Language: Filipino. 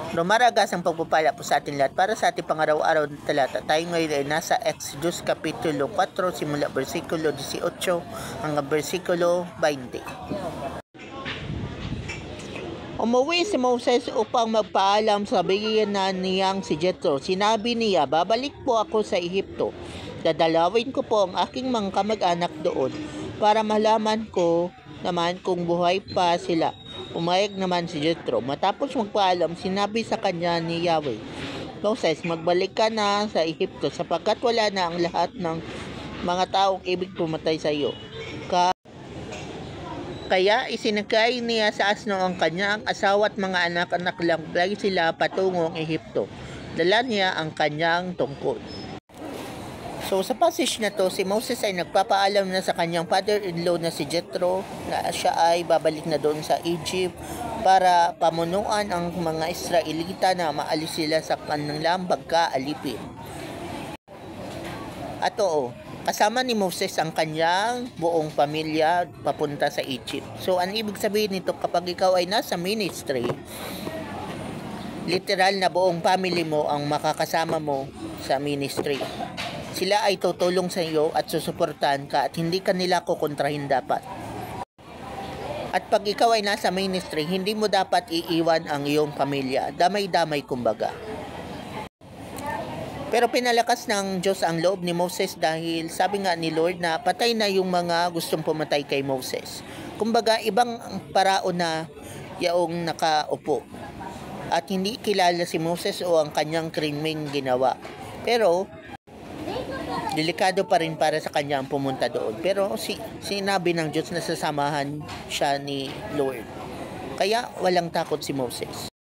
Lumaragas ang pagpupala po sa ating lahat para sa ating pangaraw-araw na talata. Tayo ngayon ay nasa Exodus Kapitulo 4 simula versikulo 18 hanggang versikulo 20. Umuwi si Moses upang magpaalam sa biyenan niyang si Jethro. Sinabi niya, babalik po ako sa Ehipto. Dadalawin ko po ang aking mga kamag-anak doon para malaman ko naman kung buhay pa sila. Pumayag naman si Jethro. Matapos magpaalam, sinabi sa kanya ni Yahweh, Moses, magbalik ka na sa Ehipto sapagkat wala na ang lahat ng mga taong ibig pumatay sa iyo. Kaya isinakay niya sa asno ang kanyang asawa at mga anak-anak lang sila patungong Ehipto. Dala niya ang kanyang tungkod. So sa passage na to, si Moses ay nagpapaalam na sa kanyang father-in-law na si Jethro na siya ay babalik na doon sa Egypt para pamunuan ang mga Israelita na maalis sila sa kanilang pagkaalipin. At oo, kasama ni Moses ang kanyang buong pamilya papunta sa Egypt. So ang ibig sabihin nito, kapag ikaw ay nasa ministry, literal na buong family mo ang makakasama mo sa ministry. Sila ay tutulong sa iyo at susuportahan ka at hindi ka nila kukontrahin dapat. At pag ikaw ay nasa ministry, hindi mo dapat iiwan ang iyong pamilya. Damay-damay kumbaga. Pero pinalakas ng Diyos ang loob ni Moses dahil sabi nga ni Lord na patay na yung mga gustong pumatay kay Moses. Kumbaga ibang paraon na yaong nakaupo. At hindi kilala si Moses o ang kanyang krimeng ginawa. Pero delikado pa rin para sa kanya ang pumunta doon. Pero sinabi ng Diyos na sasamahan siya ni Lord. Kaya walang takot si Moses.